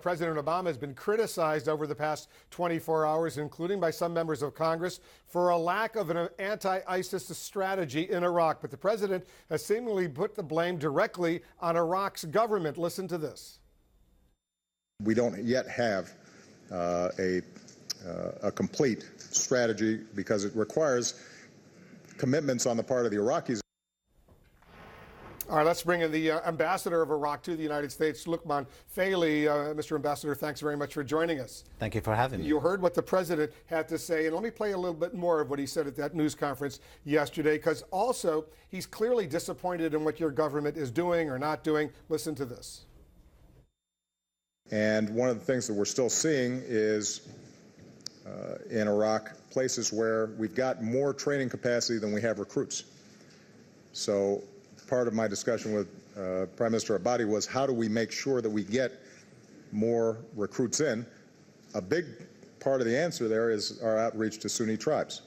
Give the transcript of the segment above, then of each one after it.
President Obama has been criticized over the past 24 hours, including by some members of Congress, for a lack of an anti-ISIS strategy in Iraq. But the president has seemingly put the blame directly on Iraq's government. Listen to this. We don't yet have a complete strategy because it requires commitments on the part of the Iraqis. All right, let's bring in the ambassador of Iraq to the United States, Lukman Faily. Mr. Ambassador, thanks very much for joining us. Thank you for having me. You heard what the president had to say, and let me play a little bit more of what he said at that news conference yesterday, because also he's clearly disappointed in what your government is doing or not doing. Listen to this. And one of the things that we're still seeing is in Iraq, places where we've got more training capacity than we have recruits. So part of my discussion with Prime Minister Abadi was how do we make sure that we get more recruits in? A big part of the answer there is our outreach to Sunni tribes.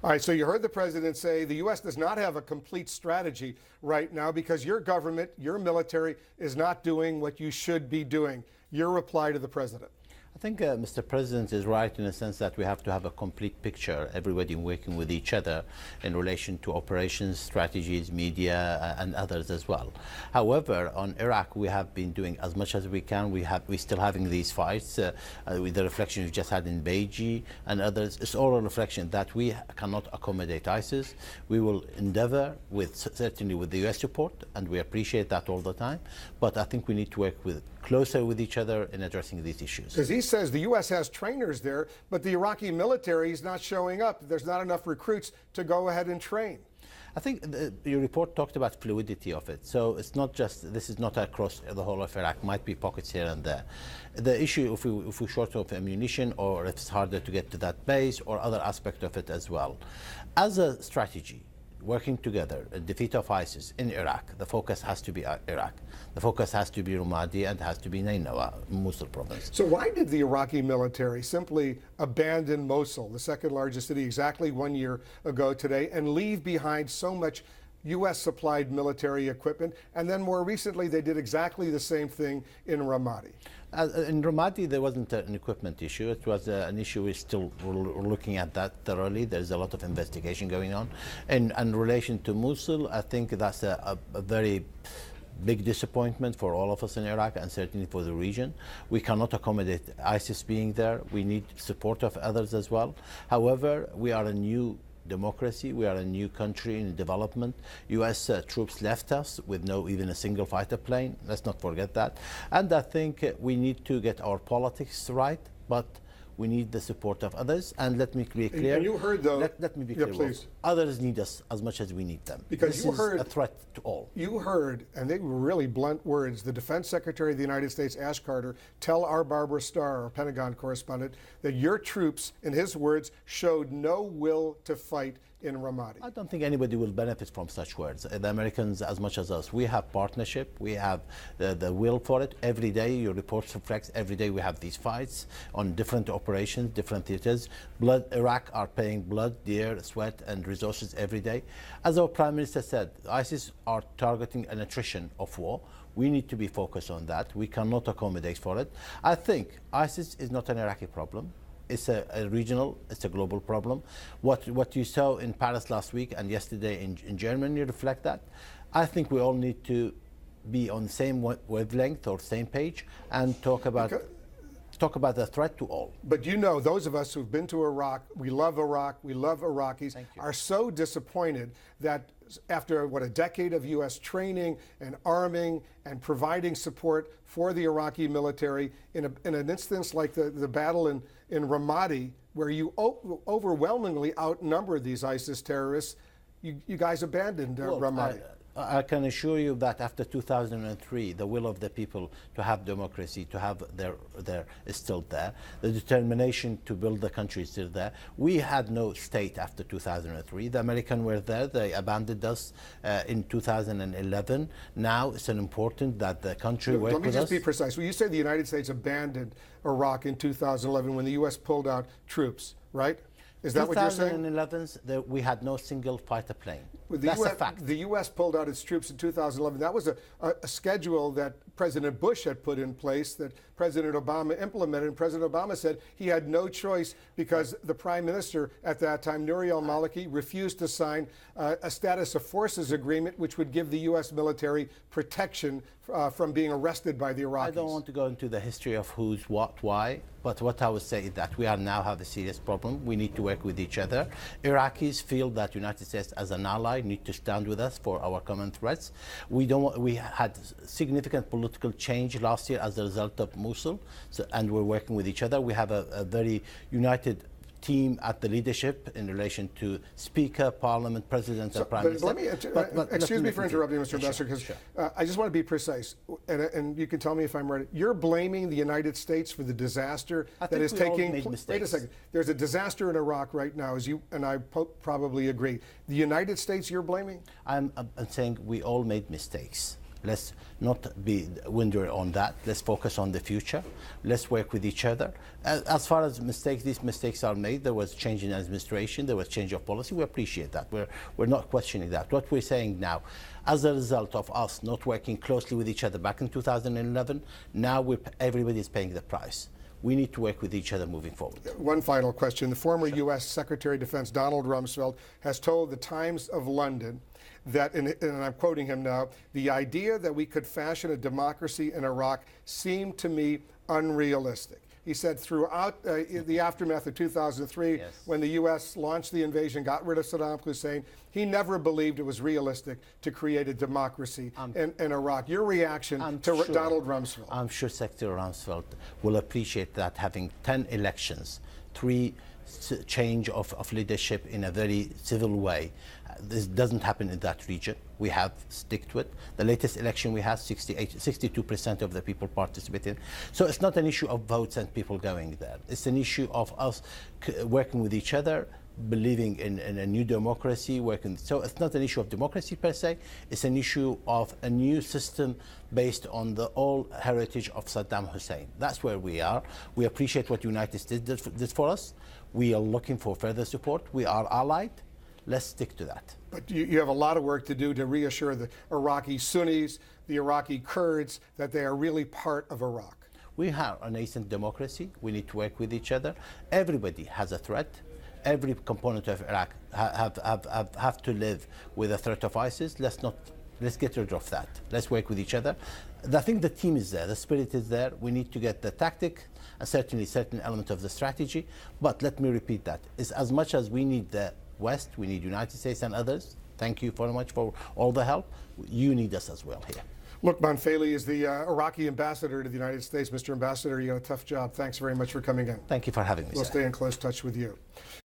All right, so you heard the president say the U.S. does not have a complete strategy right now because your government, your military, is not doing what you should be doing. Your reply to the president? I think Mr. President is right in the sense that we have to have a complete picture, everybody working with each other in relation to operations, strategies, media, and others as well. However, on Iraq, we have been doing as much as we can. We're still having these fights with the reflection we've just had in Beiji and others. It's all a reflection that we cannot accommodate ISIS. We will endeavor, certainly with the U.S. support, and we appreciate that all the time. But I think we need to work closer with each other in addressing these issues. Because he says the U.S. has trainers there, but the Iraqi military is not showing up. There's not enough recruits to go ahead and train. I think your report talked about fluidity of it. So it's not just, this is not across the whole of Iraq, might be pockets here and there. The issue, if we're short of ammunition or if it's harder to get to that base or other aspect of it as well. As a strategy, working together, a defeat of ISIS in Iraq, the focus has to be Iraq. The focus has to be Ramadi and has to be Nainawa, Mosul province. So why did the Iraqi military simply abandon Mosul, the second largest city, exactly 1 year ago today, and leave behind so much U.S. supplied military equipment? And then more recently, they did exactly the same thing in Ramadi. In Ramadi, there wasn't an equipment issue. It was an issue we're still looking at that thoroughly. There's a lot of investigation going on. And in relation to Mosul, I think that's a very big disappointment for all of us in Iraq and certainly for the region. We cannot accommodate ISIS being there. We need support of others as well. However, we are a new democracy. We are a new country in development. U.S. Troops left us with no even a single fighter plane. Let's not forget that. And I think we need to get our politics right, but we need the support of others. And let me be clear. And you heard, though. Let me be clear. Please. Others need us as much as we need them. Because this you heard is a threat to all. You heard, and they were really blunt words, the Defense Secretary of the United States, Ash Carter, tell our Barbara Starr, our Pentagon correspondent, that your troops, in his words, showed no will to fight in Ramadi. I don't think anybody will benefit from such words. The Americans, as much as us, we have partnership. We have the will for it. Every day, your reports reflect. Every day, we have these fights on different operations, different theaters. Iraq are paying blood, dear, sweat, and resources every day. As our Prime Minister said, ISIS are targeting an attrition of war. We need to be focused on that. We cannot accommodate for it. I think ISIS is not an Iraqi problem. It's a regional, it's a global problem. What you saw in Paris last week and yesterday in Germany reflect that. I think we all need to be on the same wavelength or same page and talk about the threat to all. But you know, those of us who've been to Iraq, we love Iraqis, are so disappointed that after, a decade of U.S. training and arming and providing support for the Iraqi military, in an instance like the battle in Ramadi, where you overwhelmingly outnumbered these ISIS terrorists, you guys abandoned Ramadi. I can assure you that after 2003, the will of the people to have democracy, to have their is still there. The determination to build the country is still there. We had no state after 2003. The Americans were there. They abandoned us in 2011. Now it's important that the country work with us. Let me just be precise. When you say the United States abandoned Iraq in 2011 when the U.S. pulled out troops, right? Is that what you're saying? 2011, we had no single fighter plane. That's a fact. The U.S. pulled out its troops in 2011. That was a schedule that President Bush had put in place that President Obama implemented. And President Obama said he had no choice because the Prime Minister at that time, Nouri al-Maliki, refused to sign a status of forces agreement, which would give the U.S. military protection from being arrested by the Iraqis. I don't want to go into the history of who's what, why, but what I would say is that we are now have a serious problem. We need to work with each other. Iraqis feel that the United States as an ally need to stand with us for our common threats. We had significant political change last year as a result of Mosul, and we're working with each other. We have a very united team at the leadership in relation to Speaker, Parliament, President, and Prime Minister. Excuse me for interrupting, Mr. Ambassador, because I just want to be precise, and you can tell me if I'm right. You're blaming the United States for the disaster that is taking place. Wait a second. There's a disaster in Iraq right now, as you and I probably agree. The United States you're blaming? I'm saying we all made mistakes. Let's not be wonder on that. Let's focus on the future. Let's work with each other. As far as mistakes, these mistakes are made. There was change in administration. There was change of policy. We appreciate that. We're not questioning that. What we're saying now, as a result of us not working closely with each other back in 2011, now everybody is paying the price. We need to work with each other moving forward. One final question. The former U.S. Secretary of Defense Donald Rumsfeld has told the Times of London that, and I'm quoting him now, the idea that we could fashion a democracy in Iraq seemed to me unrealistic. He said throughout the aftermath of 2003, yes, when the U.S. launched the invasion, got rid of Saddam Hussein, he never believed it was realistic to create a democracy in Iraq. Your reaction to Donald Rumsfeld? I'm sure Secretary Rumsfeld will appreciate that having 10 elections, 3 change of leadership in a very civil way. This doesn't happen in that region. We have stick to it. The latest election we had, 62% of the people participated. So it's not an issue of votes and people going there. It's an issue of us working with each other, believing in a new democracy, working. So it's not an issue of democracy per se. It's an issue of a new system based on the old heritage of Saddam Hussein. That's where we are. We appreciate what the United States did for us. We are looking for further support. We are allied. Let's stick to that. But you have a lot of work to do to reassure the Iraqi Sunnis, the Iraqi Kurds, that they are really part of Iraq. We have a nascent democracy. We need to work with each other. Everybody has a threat. Every component of Iraq have to live with a threat of ISIS. Let's get rid of that. Let's work with each other. I think the team is there. The spirit is there. We need to get the tactic and certainly certain element of the strategy. But let me repeat that. It's as much as we need the West, we need United States and others. Thank you very much for all the help. You need us as well here. Lukman Faily is the Iraqi ambassador to the United States. Mr. Ambassador, you got a tough job. Thanks very much for coming in. Thank you for having me. We'll stay in close touch with you.